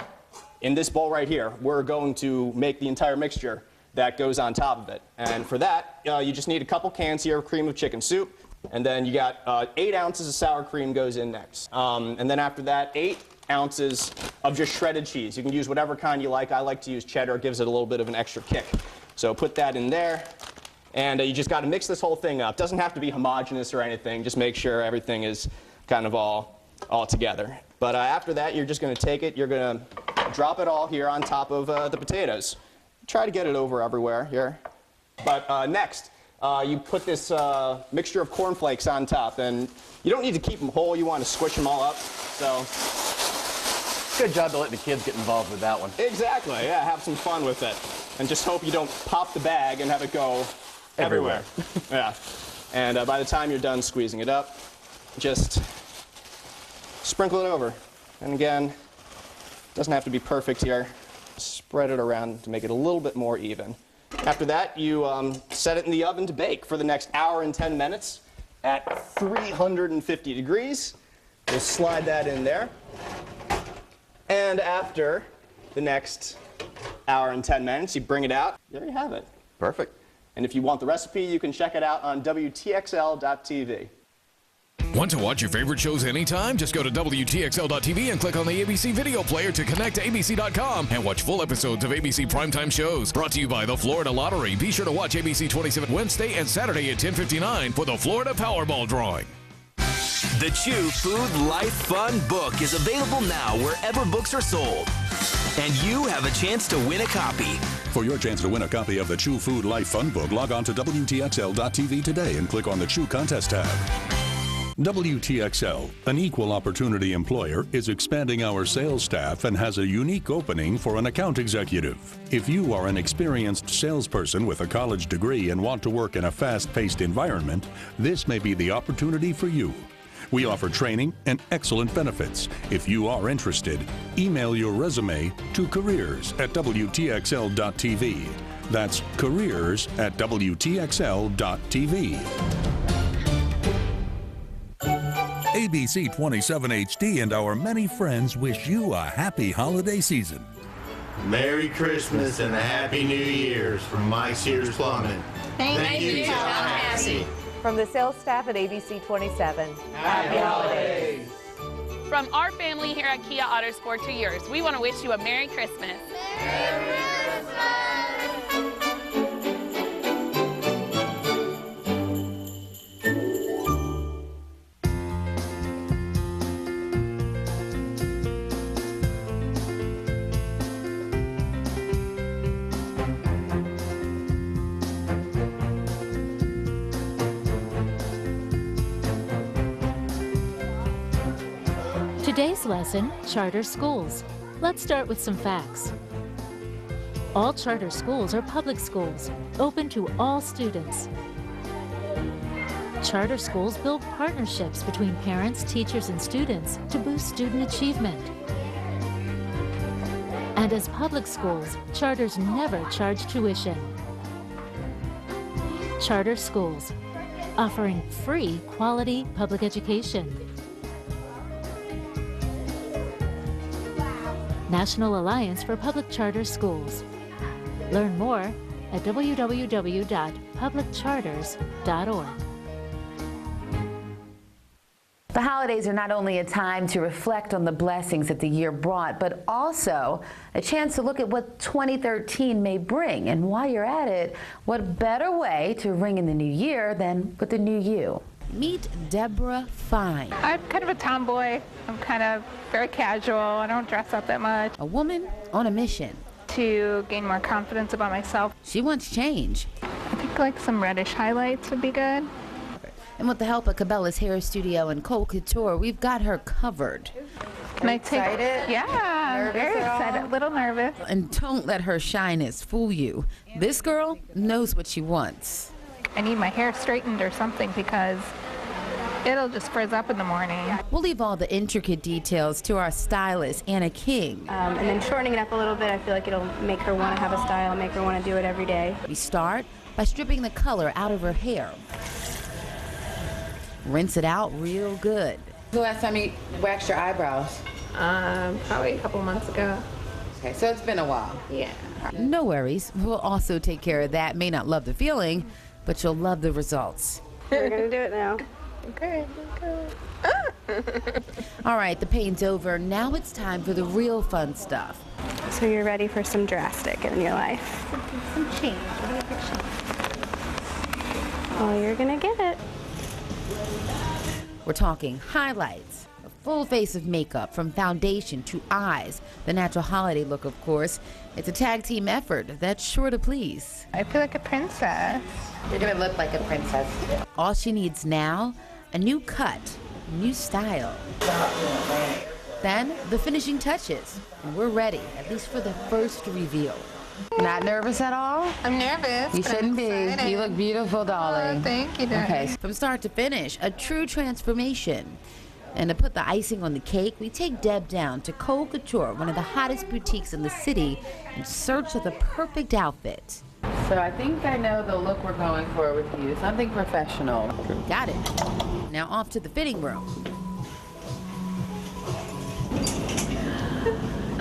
In this bowl right here, we're going to make the entire mixture. that goes on top of it. And for that, you just need a couple cans here of cream of chicken soup, and then you got 8 ounces of sour cream goes in next. And then after that, 8 ounces of just shredded cheese. You can use whatever kind you like. I like to use cheddar. It gives it a little bit of an extra kick. So put that in there, and you just got to mix this whole thing up. Doesn't have to be homogeneous or anything. Just make sure everything is kind of all together. But after that, you're just going to take it. You're going to drop it all here on top of the potatoes. Try to get it over everywhere here. But next, you put this mixture of cornflakes on top, and you don't need to keep them whole. You want to squish them all up. So. Good job to let the kids get involved with that one. Exactly, yeah, have some fun with it. And just hope you don't pop the bag and have it go everywhere. Yeah. And by the time you're done squeezing it up, just sprinkle it over. And again, doesn't have to be perfect here. Spread it around to make it a little bit more even. After that, you set it in the oven to bake for the next hour and 10 minutes at 350 degrees. Just slide that in there. And after the next hour and 10 minutes, you bring it out. There you have it. Perfect. And if you want the recipe, you can check it out on WTXL.tv. Want to watch your favorite shows anytime? Just go to WTXL.tv and click on the ABC video player to connect to ABC.com and watch full episodes of ABC primetime shows. Brought to you by the Florida Lottery. Be sure to watch ABC 27 Wednesday and Saturday at 10:59 for the Florida Powerball drawing. The Chew Food Life Fun book is available now wherever books are sold. And you have a chance to win a copy. For your chance to win a copy of the Chew Food Life Fun book, log on to WTXL.tv today and click on the Chew Contest tab. WTXL, an equal opportunity employer, is expanding our sales staff and has a unique opening for an account executive. If you are an experienced salesperson with a college degree and want to work in a fast-paced environment, this may be the opportunity for you. We offer training and excellent benefits. If you are interested, email your resume to careers@WTXL.tv. That's careers@WTXL.tv. ABC 27 HD and our many friends wish you a happy holiday season. Merry Christmas and a Happy New Year's from Mike Sears Plumbing. Thank you, Tallahassee. From the sales staff at ABC 27, Happy Holidays. From our family here at Kia Autosport to yours, we want to wish you a Merry Christmas. Merry Christmas! Today's lesson, charter schools. Let's start with some facts. All charter schools are public schools, open to all students. Charter schools build partnerships between parents, teachers, and students to boost student achievement. And as public schools, charters never charge tuition. Charter schools, offering free quality public education. National Alliance for Public Charter Schools. Learn more at www.publiccharters.org. The holidays are not only a time to reflect on the blessings that the year brought, but also a chance to look at what 2013 may bring. And while you're at it, what better way to ring in the new year than with the new you? Meet Deborah Fine. I'm kind of a tomboy. I'm kind of very casual. I don't dress up that much. A woman on a mission to gain more confidence about myself. She wants change. I think like some reddish highlights would be good. And with the help of Cabela's Hair Studio and Cole Couture, we've got her covered. Can I take it? Yeah, very excited, a little nervous. And don't let her shyness fool you. This girl knows what she wants. I need my hair straightened or something because it'll just frizz up in the morning. We'll leave all the intricate details to our stylist, Anna King. And then shortening it up a little bit, I feel like it'll make her want to have a style, make her want to do it every day. We start by stripping the color out of her hair. Rinse it out real good. The last time you waxed your eyebrows? Probably a couple months ago. Okay, so it's been a while. Yeah. No worries. We'll also take care of that. May not love the feeling, but you'll love the results. We're gonna do it now. Okay. All right, the pain's over. Now it's time for the real fun stuff. So you're ready for some drastic in your life. Some change. What do you think? Well, you're gonna get it. We're talking highlights, a full face of makeup from foundation to eyes, the natural holiday look, of course. It's a tag team effort that's sure to please. I feel like a princess. You're gonna look like a princess. All she needs now, a new cut, a new style. Then the finishing touches, and we're ready, at least for the first reveal. Not nervous at all? I'm nervous. You but shouldn't I'm be. excited. You look beautiful, darling. Oh, thank you, darling. Okay. From start to finish, a true transformation. And to put the icing on the cake, we take Deb down to Cole Couture, one of the hottest boutiques in the city, in search of the perfect outfit. So I think I know the look we're going for with you. Something professional. Got it. Now off to the fitting room.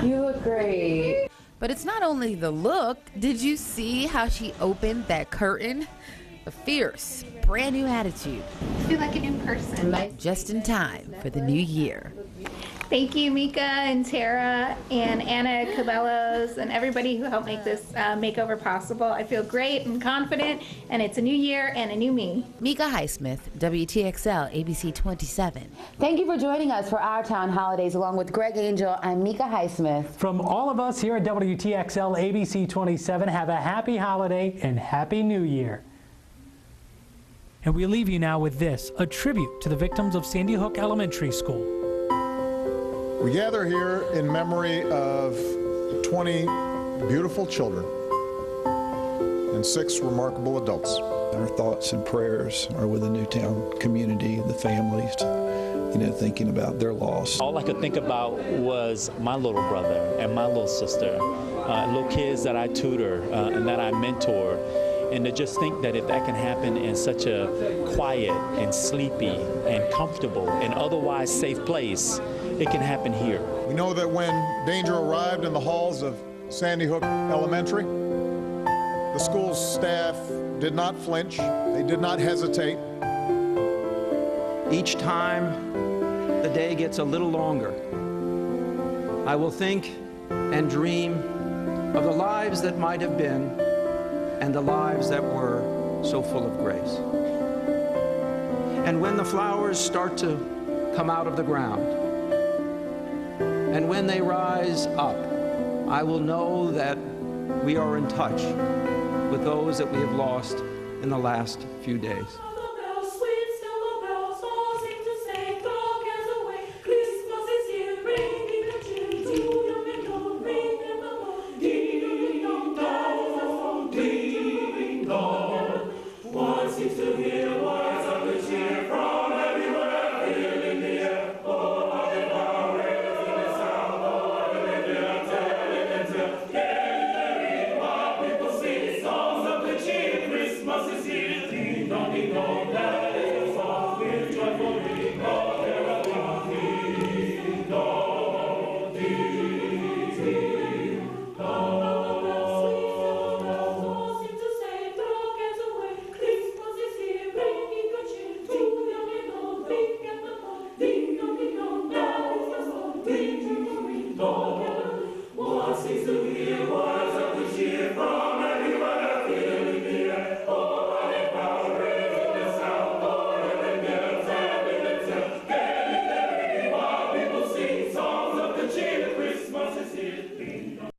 You look great. But it's not only the look. Did you see how she opened that curtain? A fierce, brand new attitude. I feel like a new person. Just in time for the new year. Thank you, Mika and Tara and Anna Cabellos and everybody who helped make this makeover possible. I feel great and confident, and it's a new year and a new me. Mika Highsmith, WTXL ABC 27. Thank you for joining us for Our Town Holidays along with Greg Angel and Mika Highsmith. From all of us here at WTXL ABC 27, have a happy holiday and happy new year. And we leave you now with this, a tribute to the victims of Sandy Hook Elementary School. We gather here in memory of 20 beautiful children and 6 remarkable adults. Our thoughts and prayers are with the Newtown community, the families, thinking about their loss. All I could think about was my little brother and my little sister, little kids that I tutor and that I mentor. And to just think that if that can happen in such a quiet and sleepy and comfortable and otherwise safe place, it can happen here. We know that when danger arrived in the halls of Sandy Hook Elementary, the school's staff did not flinch, they did not hesitate. Each time the day gets a little longer, I will think and dream of the lives that might have been and the lives that were so full of grace. And when the flowers start to come out of the ground, and when they rise up, I will know that we are in touch with those that we have lost in the last few days. One seems to hear